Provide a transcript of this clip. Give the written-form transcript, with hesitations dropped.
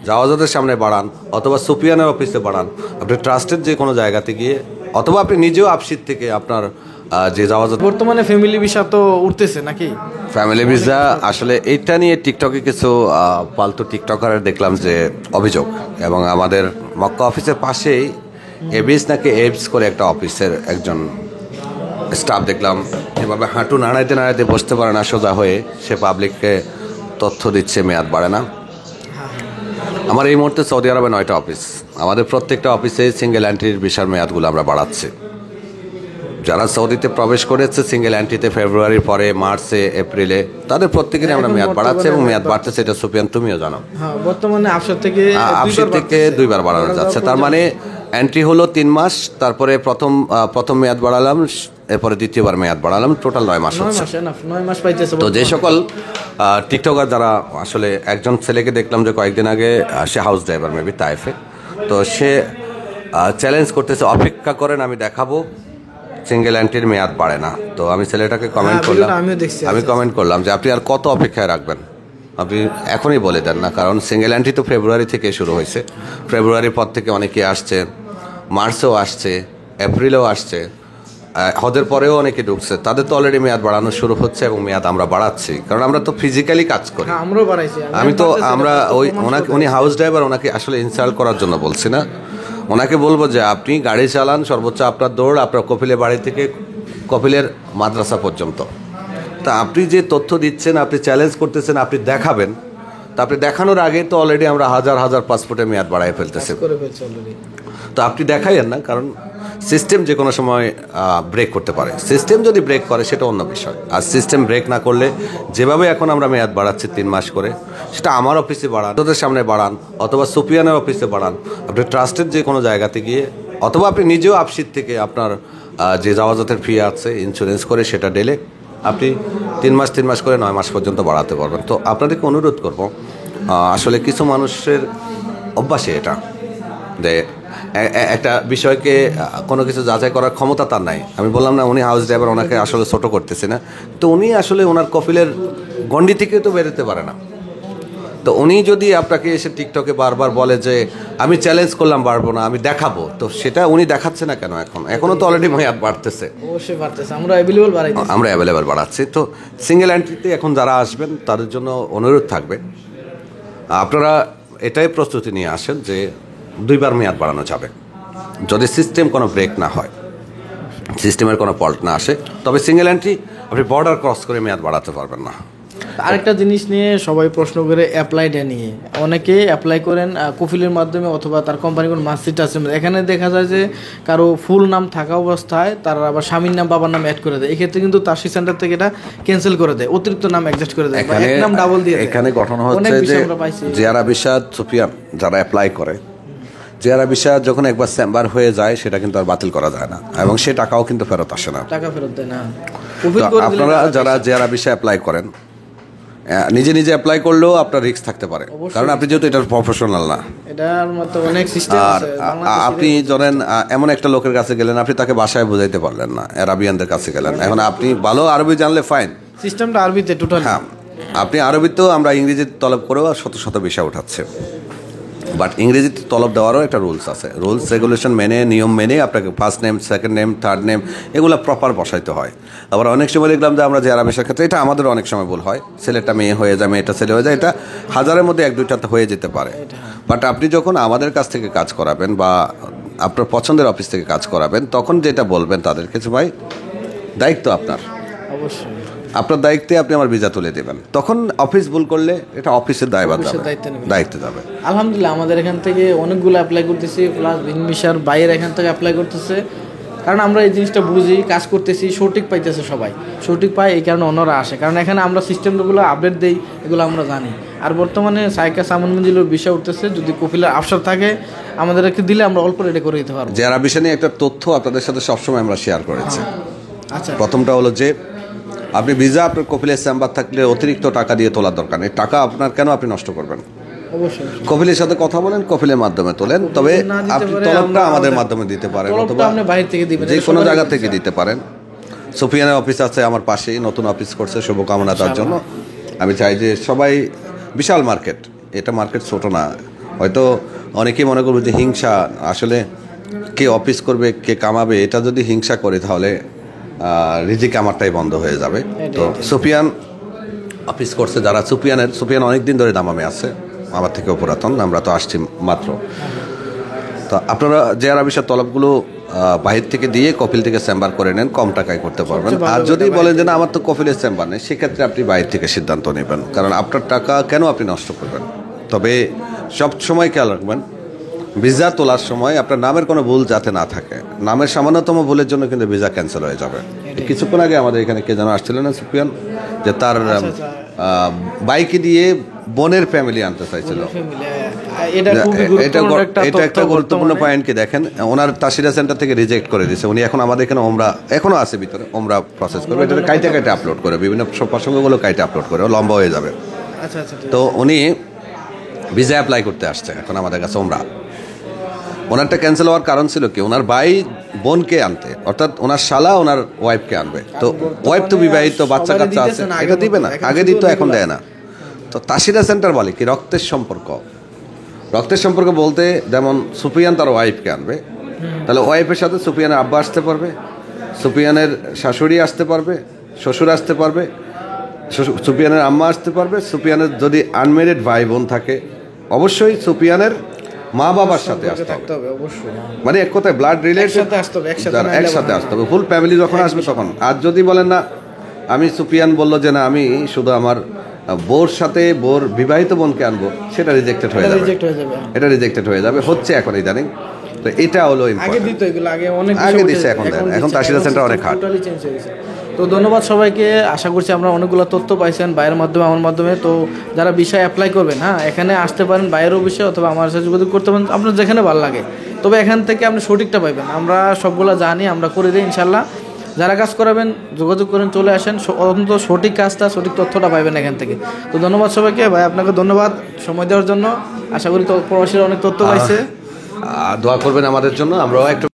জাওয়াজাতের সামনে বাড়ান অথবা সুফিয়ানের অফিসে বাড়ান, আপনি ট্রাস্টেড যে কোনো জায়গাতে গিয়ে অথবা আপনি নিজেও আপসিট থেকে আপনার যে জাওয়াজাত। বর্তমানে ফ্যামিলি ভিসা তো উঠতেছে নাকি? ফ্যামিলি ভিসা আসলে এইটা নিয়ে টিকটকে কিছু ফালতু টিকটকারের দেখলাম যে অভিযোগ, এবং আমাদের মক্কা অফিসের পাশেই এবিস নাকি এবস করে একটা অফিসের একজন স্টাফ দেখলাম এভাবে হাঁটু নাড়াইতে নাড়াইতে বসতে পারে না সোজা হয়ে, সে পাবলিককে তথ্য দিচ্ছে মেয়াদ বাড়ে না। আমার এই মুহূর্তে সৌদি আরবে 9টা অফিস, আমাদের প্রত্যেকটা অফিসে সিঙ্গেল এন্ট্রির ভিসার মেয়াদগুলো আমরা বাড়াচ্ছি। যারা সৌদিতে প্রবেশ করেছে সিঙ্গেল এন্ট্রিতে ফেব্রুয়ারির পরে, মার্চে, এপ্রিলে, তাদের প্রত্যেকেরই আমরা মেয়াদ বাড়াচ্ছি এবং মেয়াদ বাড়তেছে, এটা সুফিয়ান তুমিও জানো। বর্তমানে আফসার থেকে 2বার বাড়ানো যাচ্ছে। তার মানে এন্ট্রি হলো 3 মাস, তারপরে প্রথম মেয়াদ বাড়ালাম, এরপরে দ্বিতীয়বার মেয়াদ বাড়ালাম, টোটাল 9 মাস হচ্ছে। 9 মাস পাইতেছে। তো যে সকল টিকটকার যারা আসলে, একজন ছেলেকে দেখলাম যে কয়েকদিন আগে, সে হাউস ড্রাইভার মেবি তাইফে, তো সে চ্যালেঞ্জ করতেছে অপেক্ষা করেন আমি দেখাবো সিঙ্গেল এন্ট্রির মেয়াদ বাড়ে না। তো আমি ছেলেটাকে কমেন্ট করলাম, আমি কমেন্ট করলাম যে আপনি আর কত অপেক্ষায় রাখবেন, আপনি এখনই বলে দেন না, কারণ সিঙ্গেল এন্ট্রি তো ফেব্রুয়ারি থেকে শুরু হয়েছে, ফেব্রুয়ারির পর থেকে অনেকে আসছে, মার্চেও আসছে, এপ্রিলেও আসছে, হজের পরেও অনেকে ঢুকছে, তাদের তো অলরেডি মেয়াদ বাড়ানো শুরু হচ্ছে এবং মেয়াদ আমরা বাড়াচ্ছি, কারণ আমরা তো ফিজিক্যালি কাজ করি। উনি হাউস ড্রাইভার, ওনাকে আসলে ইনসাল্ট করার জন্য বলছি না, ওনাকে বলবো যে আপনি গাড়ি চালান, সর্বোচ্চ আপনার দৌড় আপনার কপিলের বাড়ি থেকে কপিলের মাদ্রাসা পর্যন্ত। তা আপনি যে তথ্য দিচ্ছেন, আপনি চ্যালেঞ্জ করতেছেন, আপনি দেখাবেন, তা আপনি দেখানোর আগে তো অলরেডি আমরা হাজার হাজার পাসপোর্টের মেয়াদ বাড়াই ফেলতেছি। তো আপনি দেখাইয়েন না, কারণ সিস্টেম যে কোনো সময় ব্রেক করতে পারে। সিস্টেম যদি ব্রেক করে সেটা অন্য বিষয়, আর সিস্টেম ব্রেক না করলে যেভাবে এখন আমরা মেয়াদ বাড়াচ্ছি 3 মাস করে, সেটা আমার অফিসে বাড়ান, ওদের সামনে বাড়ান অথবা সুফিয়ানের অফিসে বাড়ান, আপনি ট্রাস্টেড যে কোনো জায়গাতে গিয়ে অথবা আপনি নিজেও আপসিট থেকে আপনার যে জাওয়াজাতের ফি আছে ইন্স্যুরেন্স করে সেটা ডেলে আপনি 3 মাস করে 9 মাস পর্যন্ত বাড়াতে পারবেন। তো আপনাদেরকে অনুরোধ করব, আসলে কিছু মানুষের অভ্যাসে এটা যে একটা বিষয়কে কোনো কিছু যাচাই করার ক্ষমতা তার নাই। আমি বললাম না উনি হাউস ড্রাইভার, ওনাকে আসলে ছোট করতেছে না, তো উনি আসলে ওনার কফিলের গন্ডি থেকে তো বেরোতে পারে না। তো উনি যদি আপনাকে এসে টিকটকে বারবার বলে যে আমি চ্যালেঞ্জ করলাম বাড়বো না, আমি দেখাবো, তো সেটা উনি দেখাচ্ছে না কেন? এখনও তো অলরেডি মেয়াদ বাড়তেছে, আমরা অ্যাভেলেবেল বাড়াচ্ছি। তো সিঙ্গেল এন্ট্রিতে এখন যারা আসবেন তাদের জন্য অনুরোধ থাকবে, আপনারা এটাই প্রস্তুতি নিয়ে আসেন যে 2বার মেয়াদ বাড়ানো যাবে, যদি সিস্টেম কোনো ব্রেক না হয়, সিস্টেমের কোনো ফল্ট না আসে, তবে সিঙ্গেল এন্ট্রি আপনি বর্ডার ক্রস করে মেয়াদ বাড়াতে পারবেন না। আরেকটা জিনিস নিয়ে সবাই প্রশ্ন করে অ্যাপ্লাইটা নিয়ে, অনেকে অ্যাপ্লাই করেন কফিলের মাধ্যমে অথবা তার কোম্পানি কোনো মার্কশিট আছে, এখানে দেখা যায় যে কারো ফুল নাম থাকা অবস্থায় তারা আবার স্বামীর নাম বাবার নাম অ্যাড করে দেয়, এক্ষেত্রে কিন্তু তাসি সেন্টার থেকে এটা ক্যান্সেল করে দেয়, অতিরিক্ত নাম অ্যাডজাস্ট করে দেয়, এক নাম ডাবল দিয়ে। এখানে ঘটনা হচ্ছে যে জিয়ারা ভিসা সুফিয়ান যারা অ্যাপ্লাই করে, জিয়ারা ভিসা যখন একবার চেম্বার হয়ে যায় সেটা কিন্তু আর বাতিল করা যায় না, এবং সে টাকাও কিন্তু ফেরত আসে না, টাকা ফেরত দেয় না। আপনারা যারা জিয়ারা ভিসা অ্যাপ্লাই করেন, নিজে অ্যাপ্লাই করলেও আপনার রিস্ক থাকতে পারে, কারণ আপনি যেহেতু এটার প্রফেশনাল না। এটার মতো অনেক সিস্টেম আছে। আপনি ধরেন এমন একটা লোকের কাছে গেলেন, আপনি তাকে ভাষায় বোঝাইতে পারলেন না, আরবিয়ানদের কাছে গেলেন, এখন আপনি ভালো আরবি জানলে ফাইন, সিস্টেমটা আরবিতে টোটাল। হ্যাঁ, আপনি আরবিতেও আমরা ইংরেজিতে তলব করেও শত ভিসা উঠাচ্ছে, বাট ইংরেজিতে তলব দেওয়ারও একটা রুলস আছে, রুলস রেগুলেশন মেনে, নিয়ম মেনে আপনাকে first name, second name, third name এগুলো প্রপার বসাইতে হয়। আবার অনেক সময় দেখলাম যে আমরা যে আরামের ক্ষেত্রে, এটা আমাদের অনেক সময় ভুল হয়, ছেলেটা মেয়ে হয়ে যায়, মেয়েটা ছেলে হয়ে যায়, এটা হাজারের মধ্যে 1-2টা হয়ে যেতে পারে। বাট আপনি যখন আমাদের কাছ থেকে কাজ করাবেন বা আপনার পছন্দের অফিস থেকে কাজ করাবেন, তখন যেটা বলবেন তাদেরকে যে ভাই দায়িত্ব আপনার, অবশ্যই আপনার দায়িত্বে আপনি আমার ভিসা তুলে দেবেন, তখন অফিস ভুল করলে এটা অফিসের দায়িত্ব যাবে। আলহামদুলিল্লাহ আমাদের এখান থেকে অনেকগুলো অ্যাপ্লাই করতেছি, প্লাস ভিনমিশার বাইরের এখান থেকে অ্যাপ্লাই করতেছে, কারণ আমরা এই জিনিসটা বুঝি, কাজ করতেছি, সঠিক পাইতেছে, সবাই সঠিক পায়, এই কারণে অন্যরা আসে, কারণ এখানে আমরা সিস্টেমগুলো আপডেট দেই, এগুলো আমরা জানি। আর বর্তমানে সাইকা সামান মঞ্জিলের বিষয় উঠতেছে, যদি কপিলের আফসার থাকে আমাদেরকে দিলে আমরা অল্প রেটে করে দিতে পারবো। যারা বিষয় নিয়ে একটা তথ্য আপনাদের সাথে সবসময় আমরা শেয়ার করেছি। আচ্ছা, প্রথমটা হলো যে আপনি ভিসা আপনার কপিলের চেম্বার থাকলে অতিরিক্ত টাকা দিয়ে তোলার দরকার নেই, টাকা আপনার কেন আপনি নষ্ট করবেন? অবশ্যই কপিলের সাথে কথা বলেন, কপিলের মাধ্যমে তোলেন, তবে আপনি তলবটা আমাদের মাধ্যমে দিতে পারেন অথবা যে কোনো জায়গা থেকে দিতে পারেন। সুফিয়ানের অফিস আছে আমার পাশেই, নতুন অফিস করছে, শুভকামনা তার জন্য। আমি চাই যে সবাই, বিশাল মার্কেট, এটা মার্কেট ছোট না। হয়তো অনেকেই মনে করবে যে হিংসা, আসলে কে অফিস করবে কে কামাবে, এটা যদি হিংসা করে তাহলে রিজিক আমারটাই বন্ধ হয়ে যাবে। তো সুফিয়ান অফিস করছে, যারা সুফিয়ান অনেক দিন ধরে দামামে আছে, আমার থেকেও পুরাতন, আমরা তো আসছি মাত্র। তো আপনারা জেআর অফিসের তলবগুলো বাহির থেকে দিয়ে কপিল থেকে চেম্বার করে নেন, কম টাকায় করতে পারবেন। আর যদি বলেন যে না আমার তো কপিলের চেম্বার নেই, সেক্ষেত্রে আপনি বাইরে থেকে সিদ্ধান্ত নেবেন, কারণ আপনার টাকা কেন আপনি নষ্ট করবেন। তবে সব সময় খেয়াল রাখবেন, ভিসা তোলার সময় আপনার নামের কোনো ভুল যাতে না থাকে। নামের সামান্যতম ভুলের জন্য কিন্তু ভিসা ক্যান্সেল হয়ে যাবে। কিছুক্ষণ আগে আমাদের এখানে কে যেন আসছিলেন না সুফিয়ান, যে তার বাইকে দিয়ে বোনের ফ্যামিলি আনতে চাইছিল। এটা একটা গুরুত্বপূর্ণ পয়েন্ট। কি দেখেন, ওনার তাসিরা সেন্টার থেকে রিজেক্ট করে দিয়েছে। উনি এখন আমাদের এখানে ওমরা এখনো আছে ভিতরে, ওমরা প্রসেস করবে, এটা কাইটে আপলোড করে, বিভিন্ন প্রসঙ্গগুলো কাইটে আপলোড করে, লম্বা হয়ে যাবে। তো উনি ভিসা অ্যাপ্লাই করতে আসছে এখন আমাদের কাছে ওমরা। ওনারটা ক্যান্সেল হওয়ার কারণ ছিল কি, ওনার ভাই বোনকে আনতে, অর্থাৎ ওনার শালা ওনার ওয়াইফকে আনবে। তো ওয়াইফ তো বিবাহিত, বাচ্চা কাচ্চা আছে, এটা দিবে না, আগে দিত এখন দেয় না। তো তাসিরা সেন্টার বলে কি রক্তের সম্পর্ক। রক্তের সম্পর্ক বলতে যেমন সুফিয়ান তার ওয়াইফকে আনবে, তাহলে ওয়াইফের সাথে সুফিয়ানের আব্বা আসতে পারবে, সুফিয়ানের শাশুড়ি আসতে পারবে, শ্বশুর আসতে পারবে, সুফিয়ানের আম্মা আসতে পারবে। সুফিয়ানের যদি আনমেরিড ভাই বোন থাকে, অবশ্যই সুফিয়ানের মা বাবার সাথে আসতে হবে, মানে এক কথায় ব্লাড রিলেটেড একসাথে আসতে হবে, ফুল ফ্যামিলি যখন আসবে তখন। আর যদি বলেন না, আমি সুফিয়ান বললো যে না আমি শুধু আমার বোর সাথে বোর বিবাহিত বোনকে আনবো, সেটা রিজেক্টেড হয়ে যাবে, এটা রিজেক্টেড হয়ে যাবে, হচ্ছে এখন ইদানিং। তো এটা হলো আগে দিচ্ছে, এখন তাসিরা সেন্টার অনেক হার্ড। তো ধন্যবাদ সবাইকে, আশা করছি আমরা অনেকগুলো তথ্য পাইছেন বাইরের মাধ্যমে, আমার মাধ্যমে। তো যারা ভিসা অ্যাপ্লাই করবেন, হ্যাঁ এখানে আসতে পারেন, বাইরেও বিষয় অথবা আমার সাথে যোগাযোগ করতে পারেন, আপনার যেখানে ভালো লাগে। তবে এখান থেকে আপনি সঠিকটা পাইবেন, আমরা সবগুলো জানি, আমরা করে দিই ইনশাল্লাহ। যারা কাজ করাবেন যোগাযোগ করেন, চলে আসেন, অন্তত সঠিক কাজটা সঠিক তথ্যটা পাইবেন এখান থেকে। তো ধন্যবাদ সবাইকে, ভাই আপনাকে ধন্যবাদ সময় দেওয়ার জন্য। আশা করি প্রবাসীরা অনেক তথ্য পাইছে, দোয়া করবেন আমাদের জন্য, আমরাও একটু